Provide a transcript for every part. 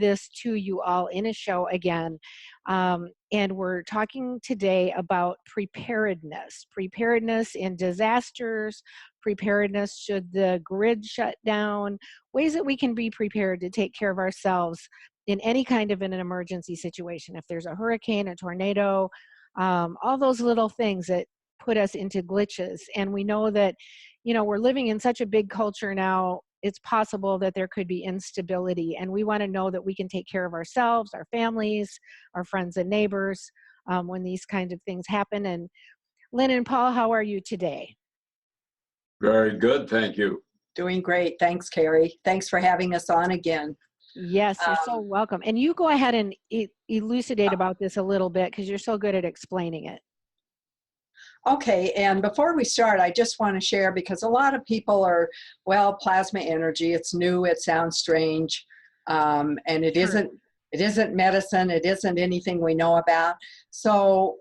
this to you all in a show again. And we're talking today about preparedness in disasters, preparedness should the grid shut down, ways that we can be prepared to take care of ourselves in any kind of an emergency situation. If there's a hurricane, a tornado, all those little things that put us into glitches. And we know that, you know, we're living in such a big culture now, it's possible that there could be instability, and we want to know that we can take care of ourselves, our families, our friends and neighbors when these kinds of things happen. And Lynn and Paul, how are you today? Very good, thank you. Doing great. Thanks, Carrie. Thanks for having us on again. Yes, you're so welcome. And you go ahead and elucidate about this a little bit because you're so good at explaining it. Okay, and before we start, I just want to share, because a lot of people are, well, plasma energy, it's new, it sounds strange, and it isn't medicine, it isn't anything we know about. So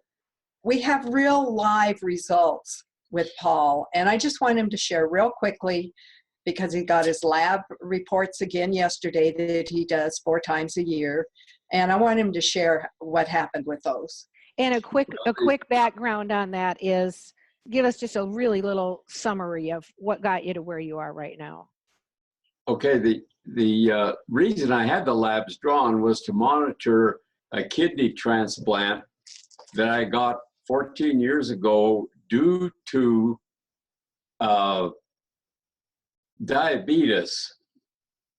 we have real live results with Paul, and I just want him to share real quickly, because he got his lab reports again yesterday that he does 4 times a year, and I want him to share what happened with those. And a quick background on that is, give us just a really little summary of what got you to where you are right now. Okay, the reason I had the labs drawn was to monitor a kidney transplant that I got 14 years ago due to diabetes,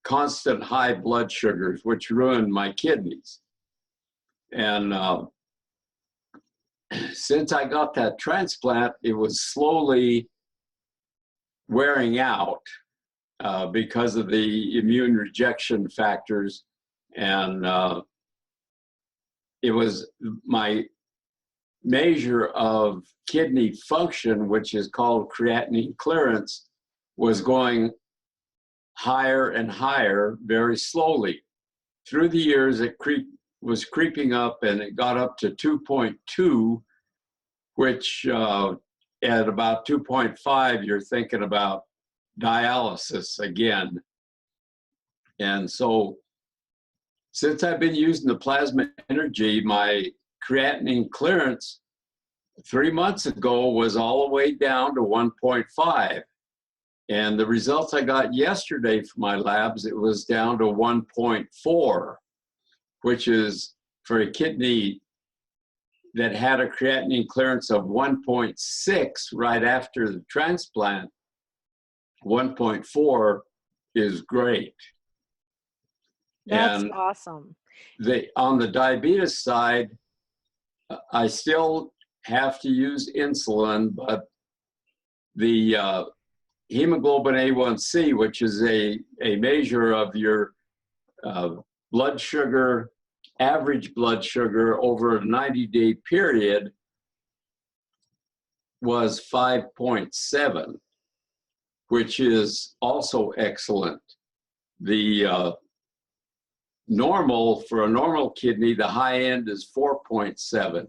constant high blood sugars, which ruined my kidneys. And since I got that transplant, it was slowly wearing out because of the immune rejection factors. And it was my measure of kidney function, which is called creatinine clearance, was going higher and higher very slowly. Through the years, it was creeping up, and it got up to 2.2, which at about 2.5, you're thinking about dialysis again. And so since I've been using the plasma energy, my creatinine clearance 3 months ago was all the way down to 1.5. And the results I got yesterday from my labs, it was down to 1.4. which is for a kidney that had a creatinine clearance of 1.6 right after the transplant. 1.4 is great. That's and awesome. On the diabetes side, I still have to use insulin, but the hemoglobin A1C, which is a measure of your blood sugar, average blood sugar over a 90-day period, was 5.7, which is also excellent. The normal, for a normal kidney, the high end is 4.7.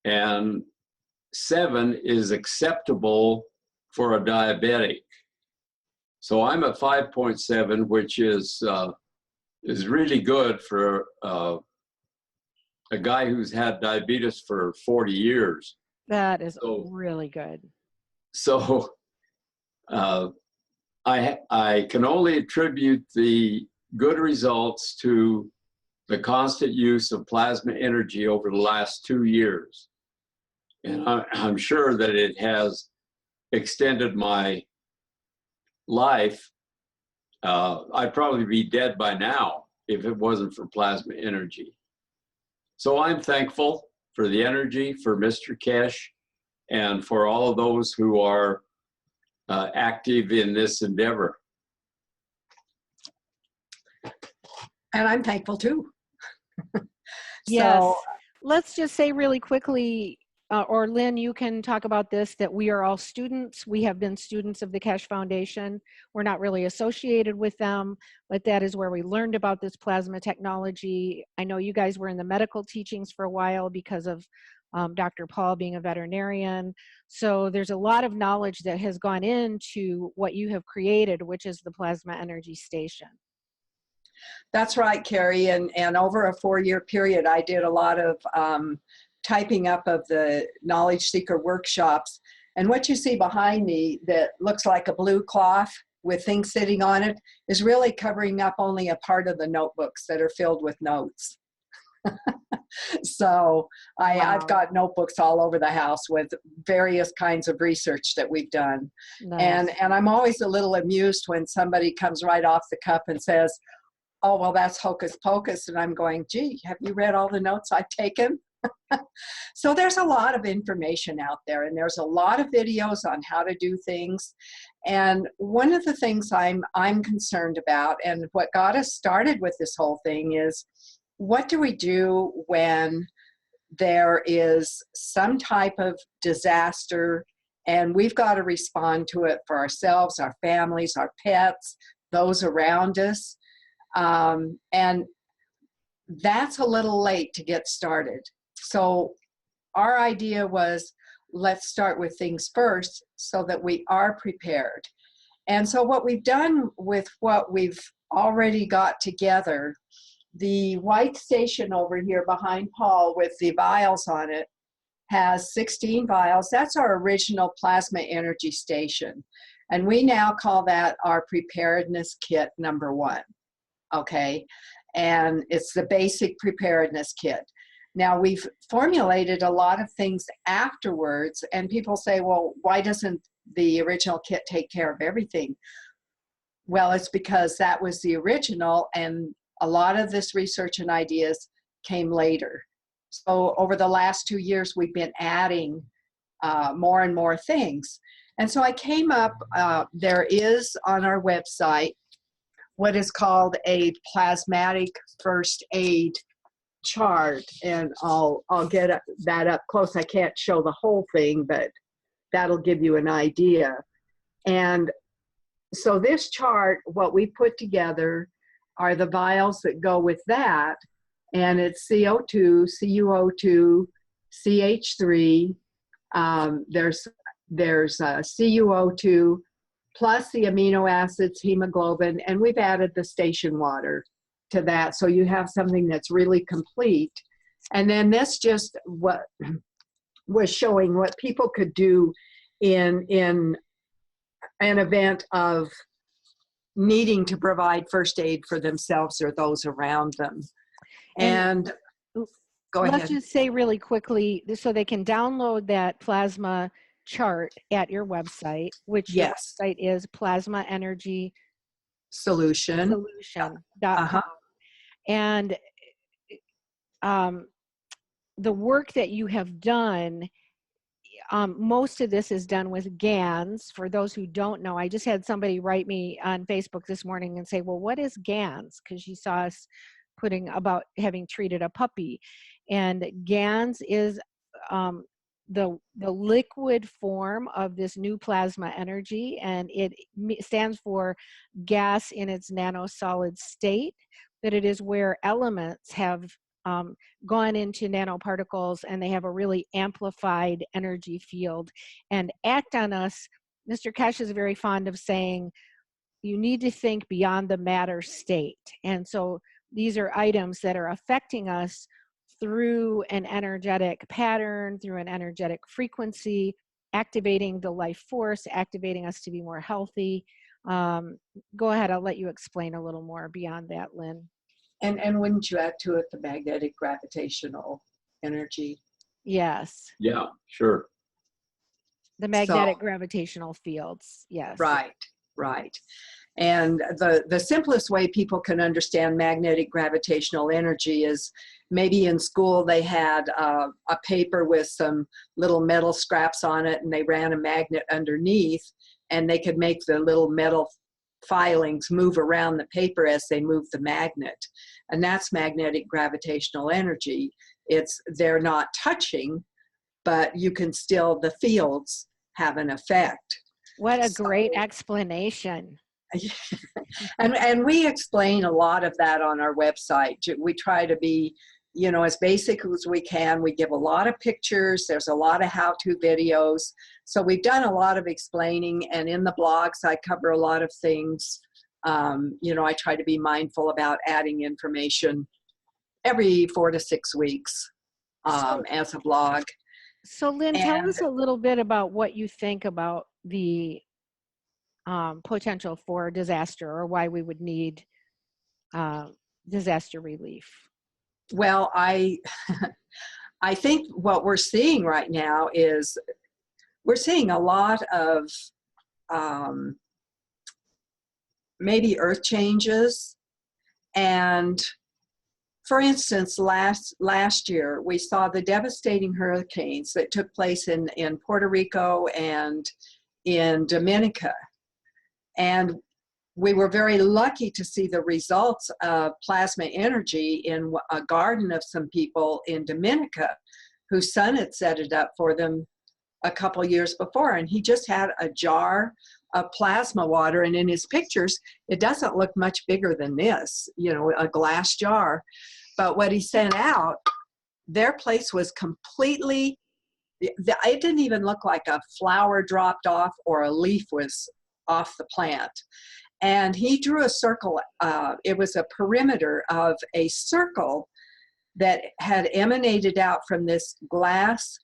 And 7 is acceptable for a diabetic. So I'm at 5.7, which is really good for a guy who's had diabetes for 40 years. That is really good. So I can only attribute the good results to the constant use of plasma energy over the last 2 years. And I'm sure that it has extended my life. I'd probably be dead by now if it wasn't for plasma energy. So I'm thankful for the energy, for Mr. Keshe, and for all of those who are active in this endeavor. And I'm thankful too. Yes. So, let's just say really quickly, or Lynn, you can talk about this, that we are all students. We have been students of the Keshe Foundation. We're not really associated with them, but that is where we learned about this plasma technology. I know you guys were in the medical teachings for a while because of Dr. Paul being a veterinarian. So there's a lot of knowledge that has gone into what you have created, which is the plasma energy station. That's right, Carrie. And over a 4-year period, I did a lot of typing up of the Knowledge Seeker workshops. And what you see behind me that looks like a blue cloth with things sitting on it is really covering up only a part of the notebooks that are filled with notes. So I've got notebooks all over the house with various kinds of research that we've done. Nice. And I'm always a little amused when somebody comes right off the cuff and says, oh, well, that's hocus pocus. And I'm going, gee, have you read all the notes I've taken? So there's a lot of information out there, and there's a lot of videos on how to do things. And one of the things I'm concerned about, and what got us started with this whole thing, is what do we do when there is some type of disaster and we've got to respond to it for ourselves, our families, our pets, those around us. And that's a little late to get started. So our idea was, let's start with things first so that we are prepared. And so what we've done with what we've already got together, the white station over here behind Paul with the vials on it has 16 vials. That's our original plasma energy station. And we now call that our preparedness kit number 1. Okay. And it's the basic preparedness kit. Now, we've formulated a lot of things afterwards, and people say, well, why doesn't the original kit take care of everything? Well, it's because that was the original, and a lot of this research and ideas came later. So over the last 2 years, we've been adding more and more things. And so I came up, there is on our website what is called a plasmatic first aid chart, and I'll get that up close. I can't show the whole thing, but that'll give you an idea. And so this chart, what we put together are the vials that go with that, and it's CO2, CuO2, CH3. There's CuO2 plus the amino acids, hemoglobin, and we've added the station water to that, so you have something that's really complete. And then this just what was showing what people could do in an event of needing to provide first aid for themselves or those around them. And go ahead. Let's just say really quickly, so they can download that plasma chart at your website, which your website is Plasma Energy Solution.com. And the work that you have done, most of this is done with GANS. For those who don't know, I just had somebody write me on Facebook this morning and say, well, what is GANS? Because she saw us putting about having treated a puppy. And GANS is the liquid form of this new plasma energy, and it stands for gas in its nanosolid state, that it is where elements have gone into nanoparticles and they have a really amplified energy field and act on us. Mr. Keshe is very fond of saying, you need to think beyond the matter state. And so these are items that are affecting us through an energetic pattern, through an energetic frequency, activating the life force, activating us to be more healthy. Go ahead, I'll let you explain a little more beyond that, Lynn. And wouldn't you add to it the magnetic gravitational energy? Yes. Yeah, sure. The magnetic gravitational fields, yes. Right, right. And the simplest way people can understand magnetic gravitational energy is maybe in school they had a paper with some little metal scraps on it, and they ran a magnet underneath, and they could make the little metal filings move around the paper as they move the magnet. And that's magnetic gravitational energy. They're not touching, but you can still, the fields have an effect. What a great explanation. And we explain a lot of that on our website. We try to be, as basic as we can. We give a lot of pictures. There's a lot of how-to videos. So we've done a lot of explaining, and in the blogs I cover a lot of things You know, I try to be mindful about adding information every 4 to 6 weeks So, as a blog. so Lynn, tell And us a little bit about what you think about the potential for disaster, or why we would need disaster relief. well, I think what we're seeing right now is we're seeing a lot of maybe earth changes. And for instance, last year, we saw the devastating hurricanes that took place in Puerto Rico and in Dominica. And we were very lucky to see the results of plasma energy in a garden of some people in Dominica whose son had set it up for them a couple years before. And he just had a jar of plasma water. And in his pictures, it doesn't look much bigger than this, you know, a glass jar. But what he sent out, their place was completely, it didn't even look like a flower dropped off or a leaf was off the plant. And he drew a circle. It was a perimeter of a circle that had emanated out from this glass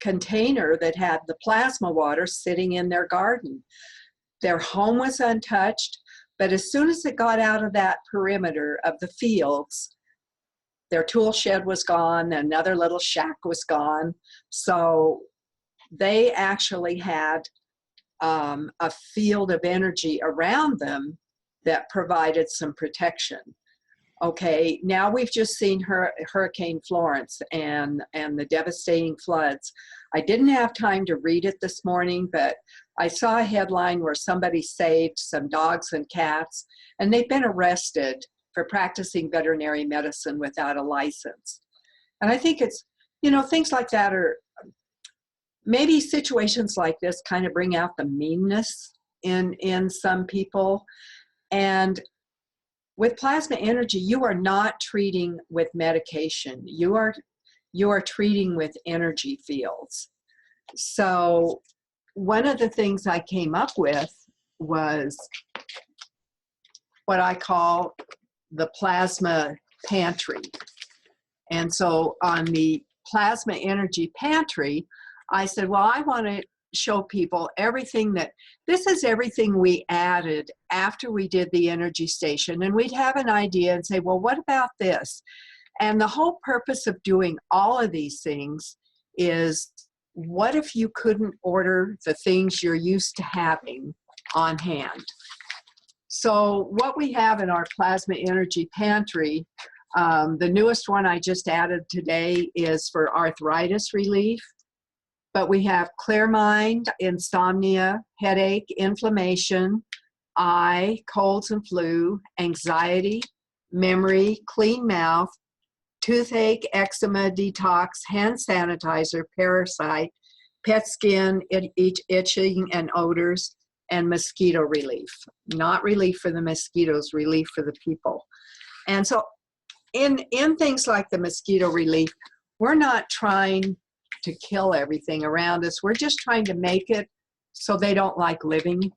container that had the plasma water sitting in their garden. Their home was untouched, but as soon as it got out of that perimeter of the fields, their tool shed was gone, another little shack was gone. So they actually had a field of energy around them that provided some protection. Okay, now we've just seen Hurricane Florence and the devastating floods. I didn't have time to read it this morning, but I saw a headline where somebody saved some dogs and cats, and they've been arrested for practicing veterinary medicine without a license. And I think it's, you know, things like that are, maybe situations like this kind of bring out the meanness in some people. And with plasma energy, you are not treating with medication. You are treating with energy fields. So one of the things I came up with was what I call the Plasma Pantry. And so on the Plasma Energy Pantry, I said, well, I want to show people everything this is everything we added after we did the energy station. And we'd have an idea and say, well, what about this? And the whole purpose of doing all of these things is, what if you couldn't order the things you're used to having on hand? So what we have in our Plasma Energy Pantry, the newest one I just added today is for arthritis relief. But we have clear mind, insomnia, headache, inflammation, eye, colds and flu, anxiety, memory, clean mouth, toothache, eczema, detox, hand sanitizer, parasite, pet skin, itching and odors, and mosquito relief. Not relief for the mosquitoes, relief for the people. And so in things like the mosquito relief, we're not trying to kill everything around us. We're just trying to make it so they don't like living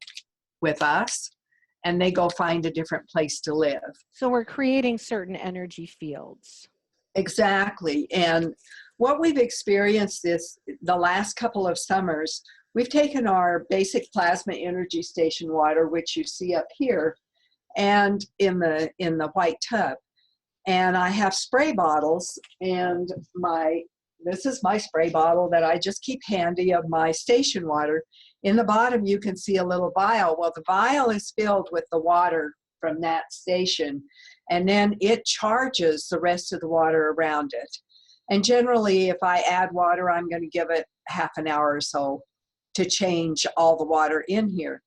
with us and they go find a different place to live. So we're creating certain energy fields. Exactly. And what we've experienced is the last couple of summers, we've taken our basic plasma energy station water, which you see up here, and in the white tub. And I have spray bottles, and this is my spray bottle that I just keep handy of my station water. In the bottom, you can see a little vial. Well, the vial is filled with the water from that station, and then it charges the rest of the water around it. And generally, if I add water, I'm going to give it half an hour or so to change all the water in here.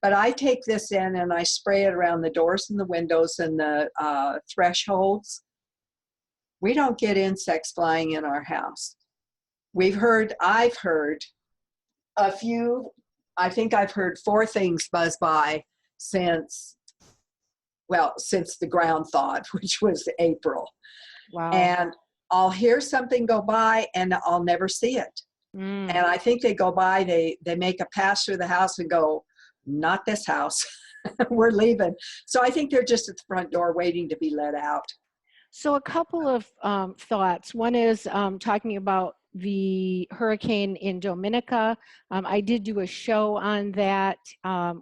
But I take this in and I spray it around the doors and the windows and the thresholds. We don't get insects flying in our house. I've heard a few, I think I've heard 4 things buzz by since the ground thawed, which was April. Wow. And I'll hear something go by and I'll never see it. And I think they go by, they make a pass through the house and go, not this house. we're leaving. So I think they're just at the front door waiting to be let out. So a couple of thoughts. One is talking about the hurricane in Dominica. I did do a show on that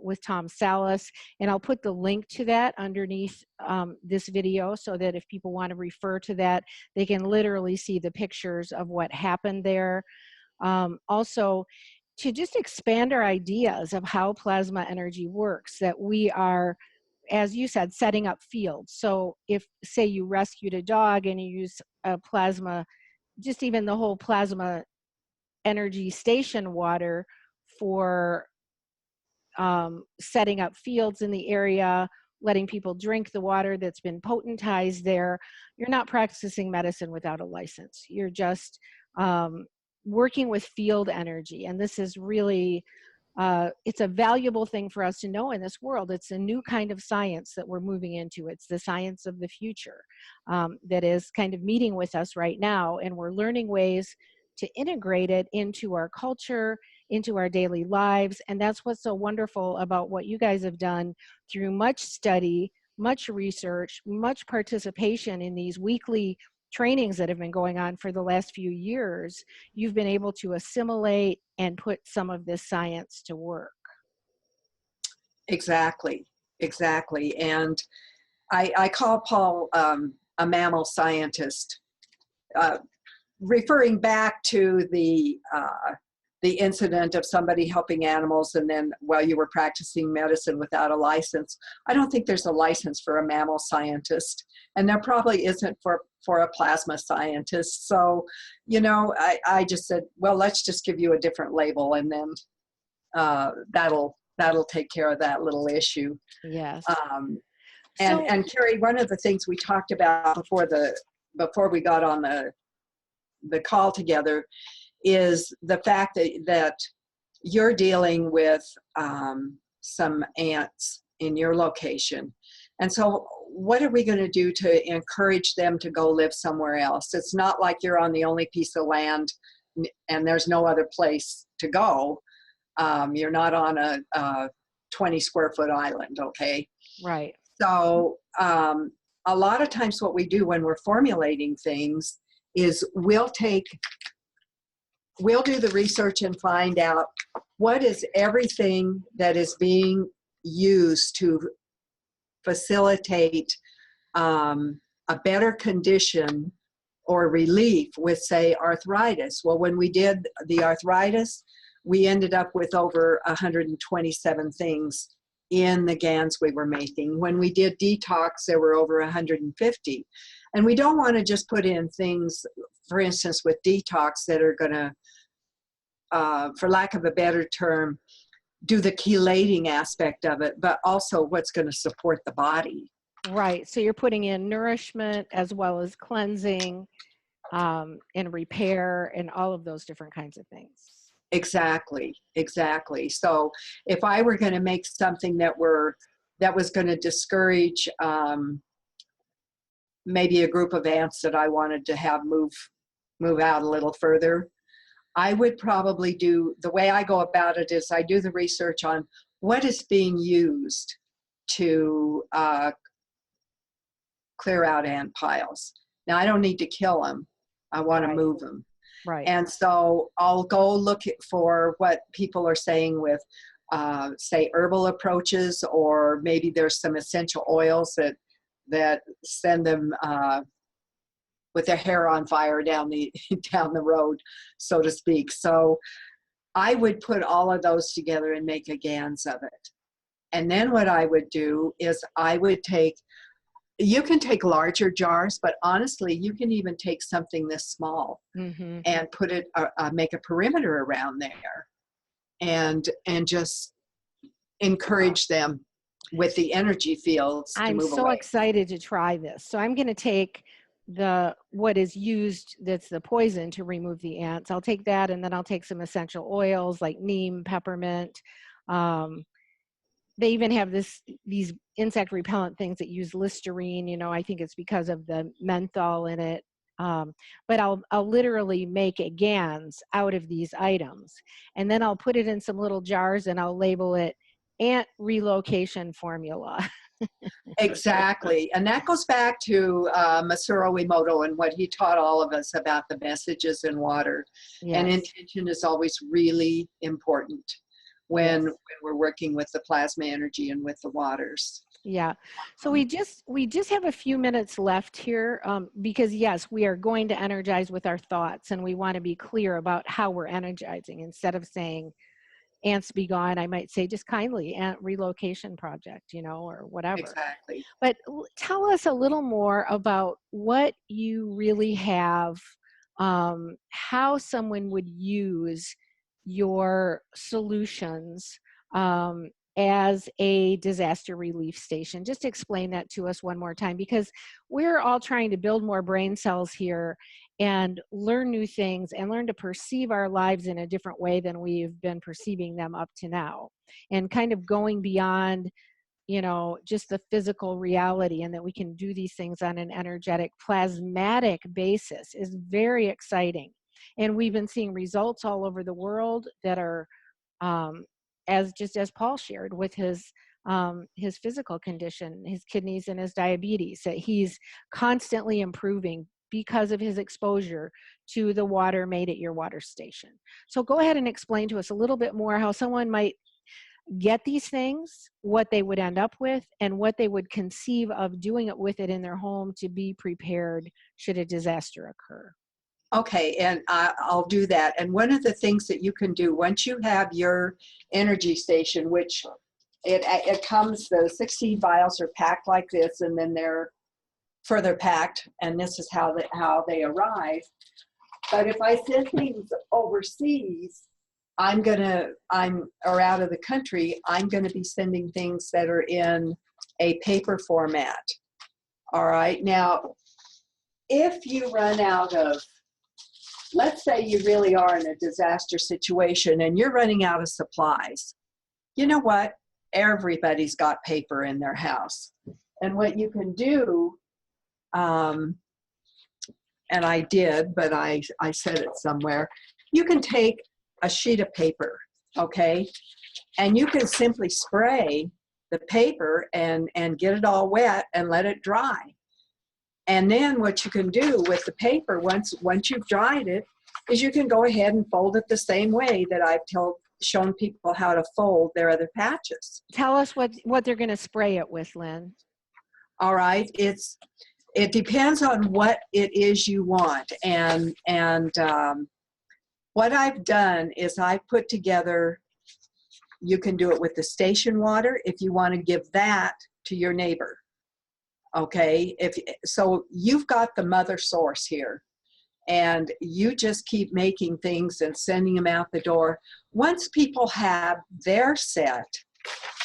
with Tom Salas, and I'll put the link to that underneath this video so that if people want to refer to that, they can literally see the pictures of what happened there. Also, to just expand our ideas of how plasma energy works, that we are, as you said, setting up fields. So if, say, you rescued a dog and you use a plasma, just even the whole plasma energy station water for setting up fields in the area, letting people drink the water that's been potentized there, you're not practicing medicine without a license. You're just working with field energy. And this is really, it's a valuable thing for us to know in this world. It's a new kind of science that we're moving into. It's the science of the future that is kind of meeting with us right now. And we're learning ways to integrate it into our culture, into our daily lives. And that's what's so wonderful about what you guys have done through much study, much research, much participation in these weekly trainings that have been going on for the last few years. You've been able to assimilate and put some of this science to work. Exactly, exactly. And I call Paul a mammal scientist, referring back to the incident of somebody helping animals and then, well, you were practicing medicine without a license. I don't think there's a license for a mammal scientist, and there probably isn't for a plasma scientist. So, you know, I just said, well, let's just give you a different label, and then that'll take care of that little issue. Yes. And Carrie, one of the things we talked about before we got on the call together is the fact that you're dealing with some ants in your location. And so what are we going to do to encourage them to go live somewhere else? It's not like you're on the only piece of land and there's no other place to go. You're not on a 20 square foot island, okay? Right. So a lot of times what we do when we're formulating things is we'll do the research and find out what is everything that is being used to facilitate a better condition or relief with, say, arthritis. Well, when we did the arthritis, we ended up with over 127 things in the GANS we were making. When we did detox, there were over 150. And we don't want to just put in things, for instance, with detox that are going to, for lack of a better term, do the chelating aspect of it, but also what's going to support the body. Right. So you're putting in nourishment as well as cleansing and repair and all of those different kinds of things. Exactly, exactly. So if I were going to make something that was going to discourage maybe a group of ants that I wanted to have move out a little further, I would probably do, the way I go about it is I do the research on what is being used to clear out ant piles. Now, I don't need to kill them. I want to move them. Right. And so I'll go look for what people are saying with, say, herbal approaches, or maybe there's some essential oils that send them with their hair on fire down the road, so to speak. So I would put all of those together and make a GANS of it. And then what I would do is I would take, you can take larger jars, but honestly, you can even take something this small and put it, make a perimeter around there and just encourage them with the energy fields to I'm move so away. excited to try this. So I'm going to take what is used, that's the poison to remove the ants. I'll take that, and then I'll take some essential oils like neem, peppermint. They even have these insect repellent things that use Listerine. You know, I think it's because of the menthol in it. But I'll literally make a GANS out of these items, and then I'll put it in some little jars and I'll label it ant relocation formula. Exactly. And that goes back to Masaru Emoto and what he taught all of us about the messages in water. And Yes. intention is always really important when we're working with the plasma energy and with the waters. Yeah. So we just have a few minutes left here, because yes, we are going to energize with our thoughts, and we want to be clear about how we're energizing. Instead of saying ants be gone, I might say just kindly ant relocation project, you know, or whatever. Exactly. But tell us a little more about what you really have, how someone would use your solutions as a disaster relief station. Just explain that to us one more time, because we're all trying to build more brain cells here and learn new things and learn to perceive our lives in a different way than we've been perceiving them up to now, and kind of going beyond, you know, just the physical reality, and that we can do these things on an energetic, plasmatic basis is very exciting. And we've been seeing results all over the world that are, as Paul shared with his physical condition, his kidneys and his diabetes, that he's constantly improving because of his exposure to the water made at your water station. So go ahead and explain to us a little bit more how someone might get these things, what they would end up with, and what they would conceive of doing it with it in their home to be prepared should a disaster occur. Okay, and I'll do that. And one of the things that you can do once you have your energy station, which it comes, the 16 vials are packed like this, and then they're further packed, and this is how they arrive. But if I send things overseas, or out of the country, I'm gonna be sending things that are in a paper format. All right, now, if you run out of, let's say you really are in a disaster situation and you're running out of supplies, you know what? Everybody's got paper in their house. And what you can do, and I did, but I said it somewhere, you can take a sheet of paper, okay? And you can simply spray the paper and get it all wet and let it dry. And then what you can do with the paper, once you've dried it, is you can go ahead and fold it the same way that I've shown people how to fold their other patches. Tell us what they're going to spray it with, Lynn. All right, it depends on what it is you want, and what I've done is I put together, you can do it with the station water if you want to give that to your neighbor. Okay, so you've got the mother source here, and you just keep making things and sending them out the door. Once people have their set,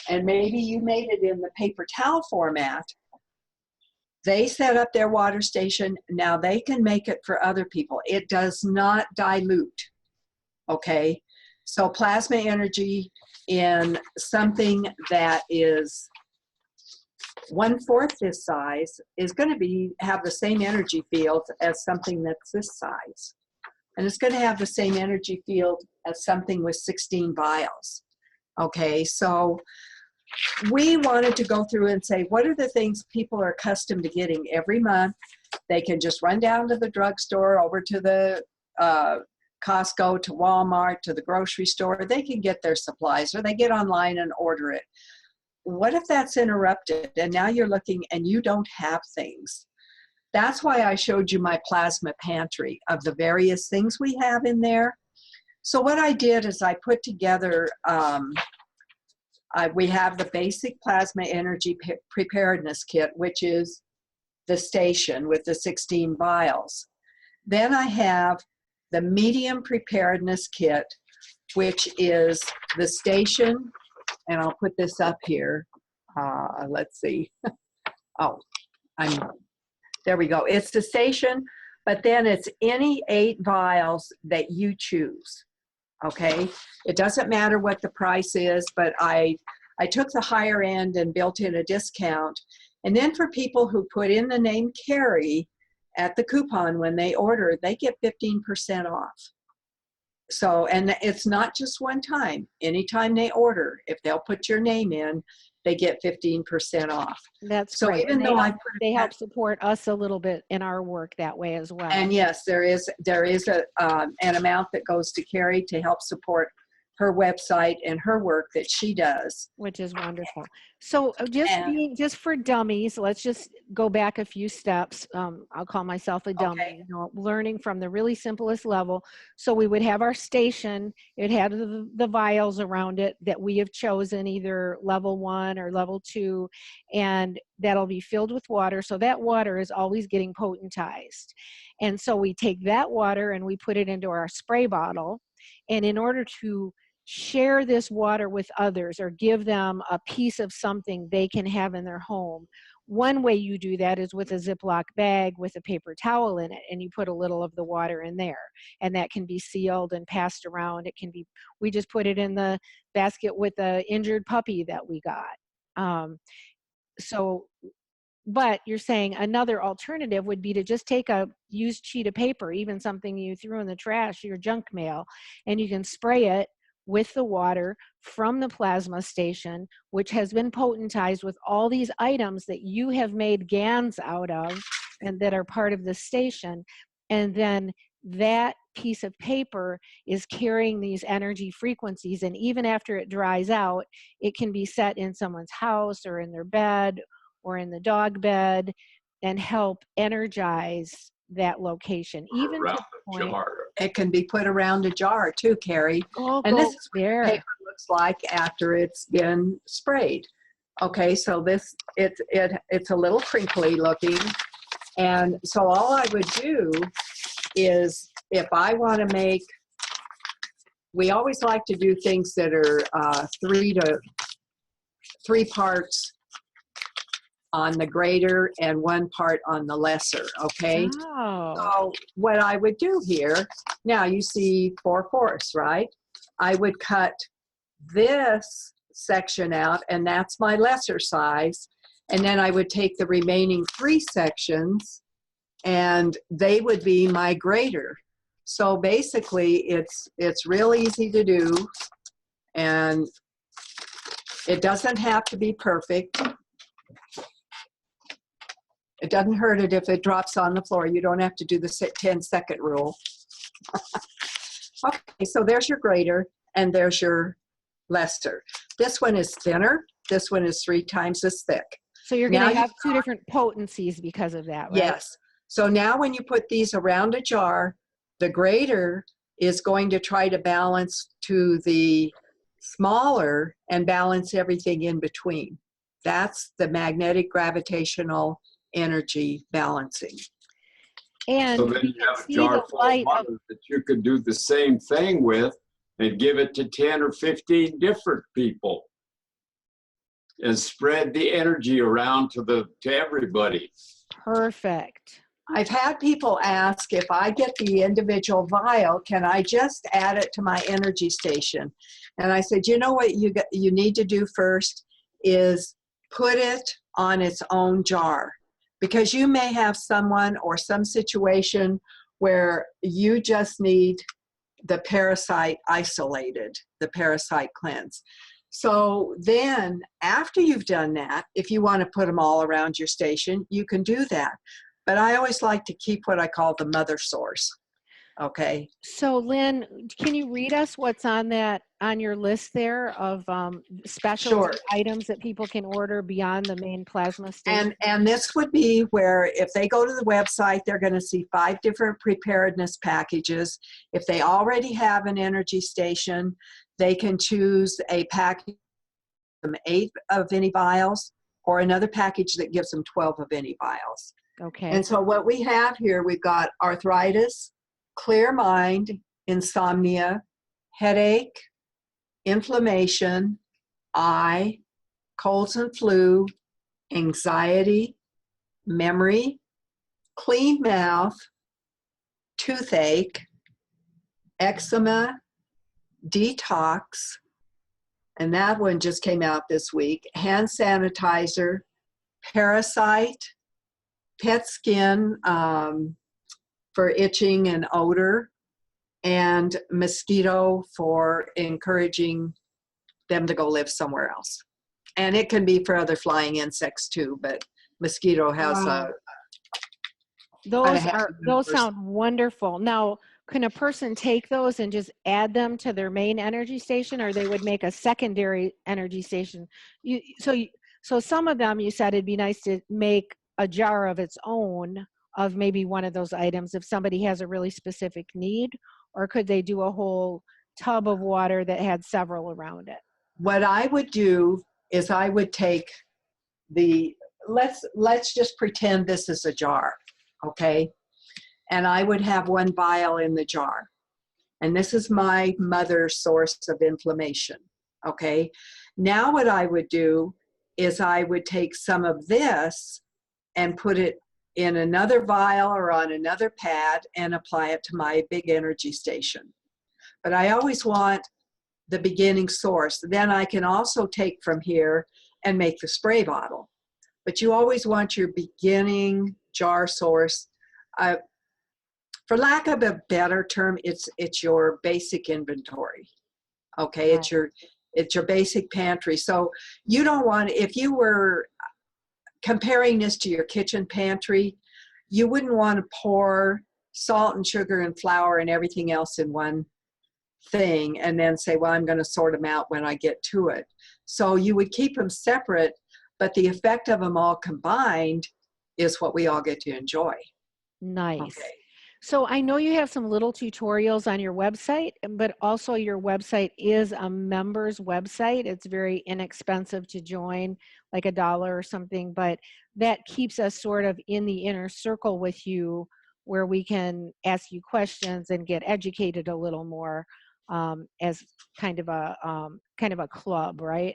and maybe you made it in the paper towel format, they set up their water station. Now they can make it for other people. It does not dilute, okay? So plasma energy in something that is 1/4 this size is going to have the same energy field as something that's this size. And it's going to have the same energy field as something with 16 vials. Okay, so we wanted to go through and say, what are the things people are accustomed to getting every month? They can just run down to the drugstore, over to the Costco, to Walmart, to the grocery store. They can get their supplies, or they get online and order it. What if that's interrupted and now you're looking and you don't have things? That's why I showed you my plasma pantry of the various things we have in there. So what I did is I put together, we have the basic plasma energy preparedness kit, which is the station with the 16 vials. Then I have the medium preparedness kit, which is the station, and I'll put this up here. Let's see. Oh, there we go. It's the station, but then it's any 8 vials that you choose. Okay, it doesn't matter what the price is, but I took the higher end and built in a discount. And then for people who put in the name Carrie at the coupon when they order, they get 15% off. So, and it's not just one time. Anytime they order, if they'll put your name in, they get 15% off. That's So great. even And though I put they it help support us a little bit in our work that way as well. and yes, there is an amount that goes to Carrie to help support her website and her work that she does. Which is wonderful. So And just for dummies, let's just go back a few steps. I'll call myself a dummy, okay, you know, learning from the really simplest level. So we would have our station. It had the vials around it that we have chosen, either level 1 or level 2, and that'll be filled with water. So that water is always getting potentized. And so we take that water and we put it into our spray bottle. And in order to share this water with others or give them a piece of something they can have in their home, one way you do that is with a Ziploc bag with a paper towel in it, and you put a little of the water in there, and that can be sealed and passed around. It can be, we just put it in the basket with the injured puppy that we got. So but you're saying another alternative would be to just take a used sheet of paper, even something you threw in the trash, your junk mail, and you can spray it with the water from the plasma station, which has been potentized with all these items that you have made GANS out of and that are part of the station. And then that piece of paper is carrying these energy frequencies, and even after it dries out, it can be set in someone's house or in their bed or in the dog bed and help energize that location, even to the point. it can be put around a jar too, Carrie. And this is what the paper looks like after it's been sprayed. Okay, so this, it's a little crinkly looking. And so all I would do is, if I want to make, we always like to do things that are 3 parts on the greater and 1 part on the lesser, okay? Oh. So what I would do here, now you see 4/4, right? I would cut this section out, and that's my lesser size, and then I would take the remaining 3 sections, and they would be my greater. So basically, it's real easy to do, and it doesn't have to be perfect. It doesn't hurt it if it drops on the floor. You don't have to do the 10-second rule. Okay, so there's your greater, and there's your lesser. This one is thinner. This one is 3 times as thick. So you're going to have 2 different potencies because of that, right? Yes. So now when you put these around a jar, the greater is going to try to balance to the smaller and balance everything in between. That's the magnetic gravitational energy balancing. And so then you have a jar full of water that you could do the same thing with and give it to 10 or 15 different people and spread the energy around to everybody. Perfect. I've had people ask, if I get the individual vial, can I just add it to my energy station? And I said, you know what you need to do first is put it on its own jar, because you may have someone or some situation where you just need the parasite isolated, the parasite cleanse. So then after you've done that, if you want to put them all around your station, you can do that. But I always like to keep what I call the mother source. Okay. So Lynn, can you read us what's on your list there of special items that people can order beyond the main plasma station? And this would be where, if they go to the website, they're going to see 5 different preparedness packages. If they already have an energy station, they can choose a package from 8 of any vials, or another package that gives them 12 of any vials. Okay. And so what we have here, we've got arthritis, clear mind, insomnia, headache, inflammation, eye, colds and flu, anxiety, memory, clean mouth, toothache, eczema, detox, and that one just came out this week, hand sanitizer, parasite, pet skin for itching and odor, and mosquito for encouraging them to go live somewhere else. And it can be for other flying insects too, but mosquito has Wow. quite a happy Those universe. sound wonderful. Now, can a person take those and just add them to their main energy station, or they would make a secondary energy station? So some of them, you said it'd be nice to make a jar of its own of maybe one of those items if somebody has a really specific need, or could they do a whole tub of water that had several around it? What I would do is I would take the, let's just pretend this is a jar, okay? And I would have one vial in the jar. And this is my mother's source of inflammation, okay? Now what I would do is I would take some of this and put it in another vial or on another pad and apply it to my big energy station. But I always want the beginning source. Then I can also take from here and make the spray bottle. But you always want your beginning jar source. For lack of a better term, it's your basic inventory. Okay, Right. it's your basic pantry. So you don't want, if you were comparing this to your kitchen pantry, you wouldn't want to pour salt and sugar and flour and everything else in one thing and then say, well, I'm going to sort them out when I get to it. So you would keep them separate, but the effect of them all combined is what we all get to enjoy. Nice. Okay. So I know you have some little tutorials on your website, but also your website is a member's website. It's very inexpensive to join, like $1 or something, but that keeps us sort of in the inner circle with you where we can ask you questions and get educated a little more as kind of a club, right?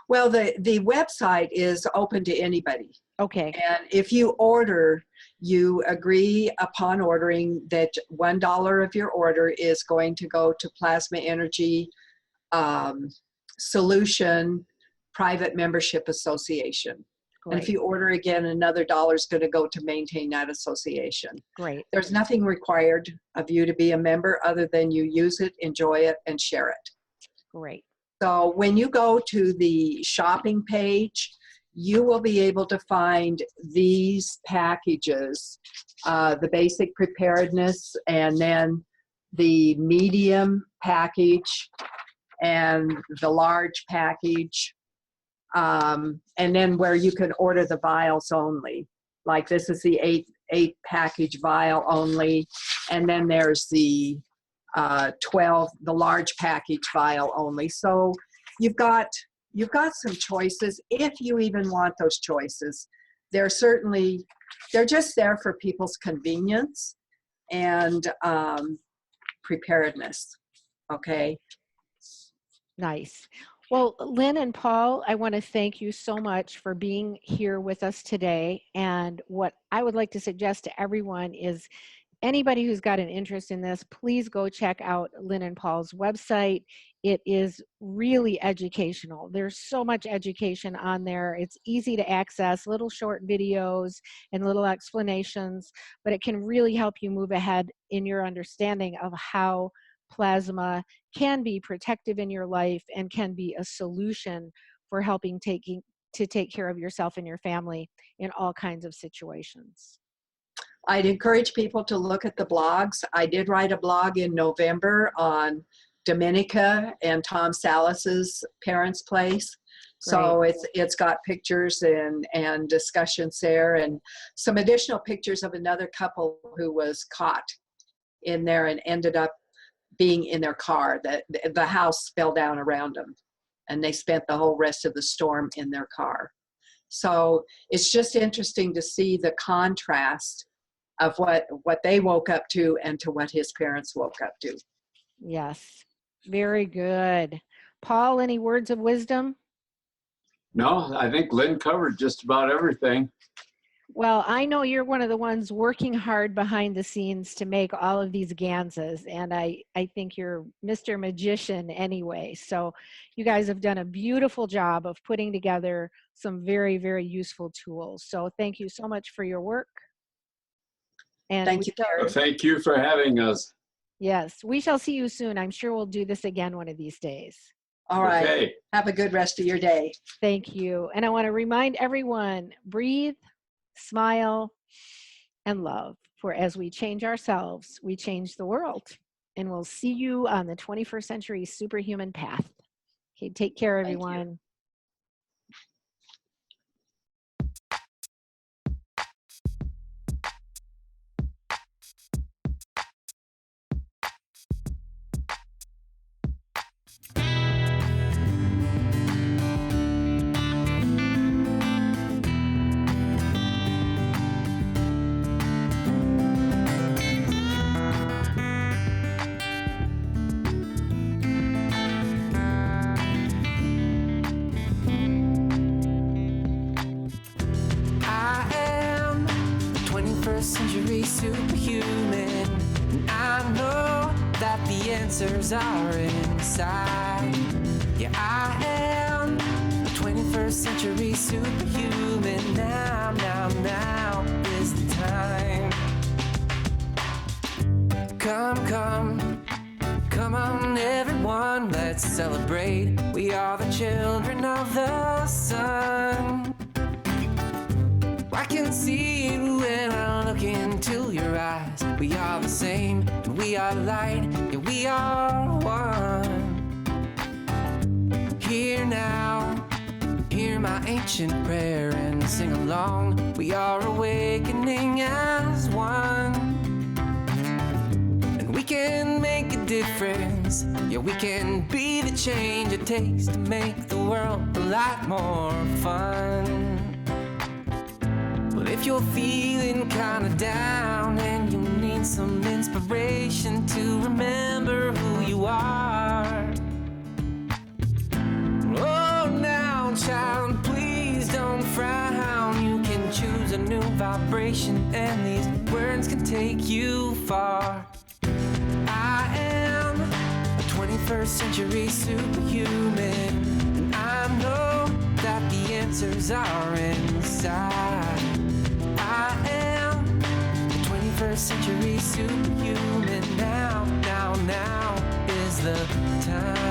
Well, the website is open to anybody. Okay. And if you order, you agree upon ordering that $1 of your order is going to go to Plasma Energy Solution Private Membership Association. Great. And if you order again, another $1 is going to go to maintain that association. Great. There's nothing required of you to be a member other than you use it, enjoy it, and share it. Great. So when you go to the shopping page, you will be able to find these packages, the basic preparedness, and then the medium package and the large package, and then where you can order the vials only. Like this is the eight package vial only, and then there's the 12, the large package vial only. So you've got some choices if you even want those choices. They're just there for people's convenience and preparedness. Okay. Nice. Well, Lynn and Paul, I want to thank you so much for being here with us today. And what I would like to suggest to everyone is anybody who's got an interest in this, please go check out Lynn and Paul's website. It is really educational. There's so much education on there. It's easy to access, little short videos and little explanations, but it can really help you move ahead in your understanding of how plasma can be protective in your life and can be a solution for helping to take care of yourself and your family in all kinds of situations. I'd encourage people to look at the blogs. I did write a blog in November on Dominica and Tom Salas's parents' place. So it's got pictures and discussions there, and some additional pictures of another couple who was caught in there and ended up being in their car. The house fell down around them, and they spent the whole rest of the storm in their car. So it's just interesting to see the contrast of what they woke up to and to what his parents woke up to. Yes, very good. Paul, any words of wisdom? No, I think Lynn covered just about everything. Well, I know you're one of the ones working hard behind the scenes to make all of these GANSs, and I think you're Mr. Magician anyway. So you guys have done a beautiful job of putting together some very, very useful tools. So thank you so much for your work. And Thank you, Terry. Thank you for having us. Yes, we shall see you soon. I'm sure we'll do this again one of these days. All right. Okay. Have a good rest of your day. Thank you. And I want to remind everyone, breathe, smile, and love. For as we change ourselves, we change the world. And we'll see you on the 21st century superhuman path. Okay, take care, Thank you. everyone. I am the 21st century superhuman, and I know that the answers are inside. Yeah, I am the 21st century superhuman. Now is the time. Come on everyone, let's celebrate. We are the children of the sun. I can see it when I look into your eyes. We are the same, and we are light, yeah, we are one. Here now, hear my ancient prayer and sing along. We are awakening as one. And we can make a difference, yeah, we can be the change it takes to make the world a lot more fun. Well, if you're feeling kinda down and you need some inspiration to remember who you are, oh, now, child, please don't frown. You can choose a new vibration, and these words can take you far. I am a 21st century superhuman, and I know that the answers are inside. I am the 21st century superhuman. Now is the time.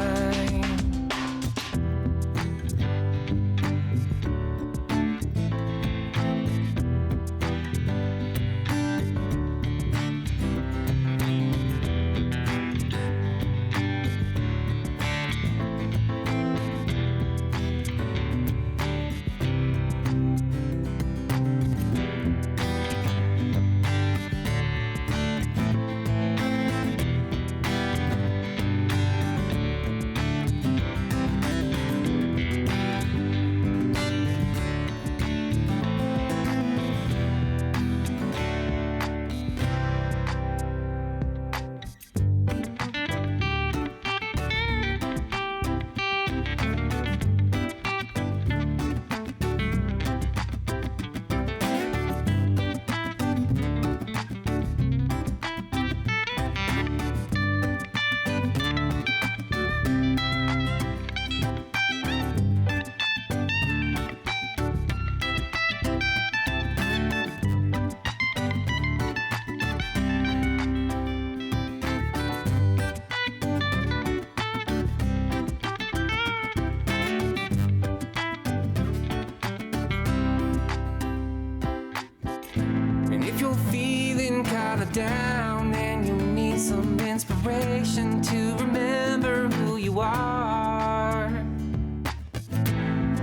Down and you need some inspiration to remember who you are.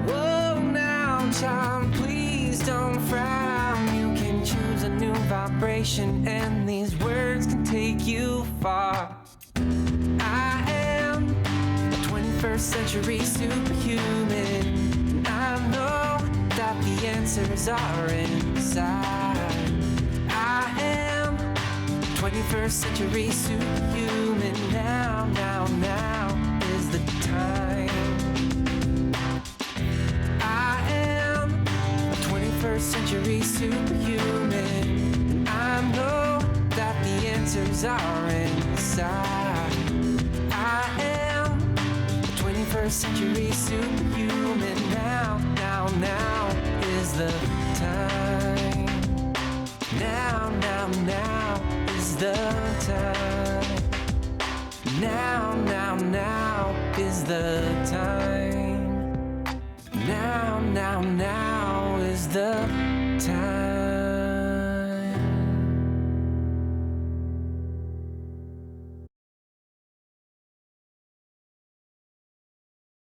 Whoa, now, child, please don't frown. You can choose a new vibration, and these words can take you far. I am a 21st century superhuman, and I know that the answers are inside. I am 21st century superhuman. Now is the time. I am a 21st century superhuman. I know that the answers are inside. I am a 21st century superhuman. Now is the time. Now is the time. Now is the time. Now is the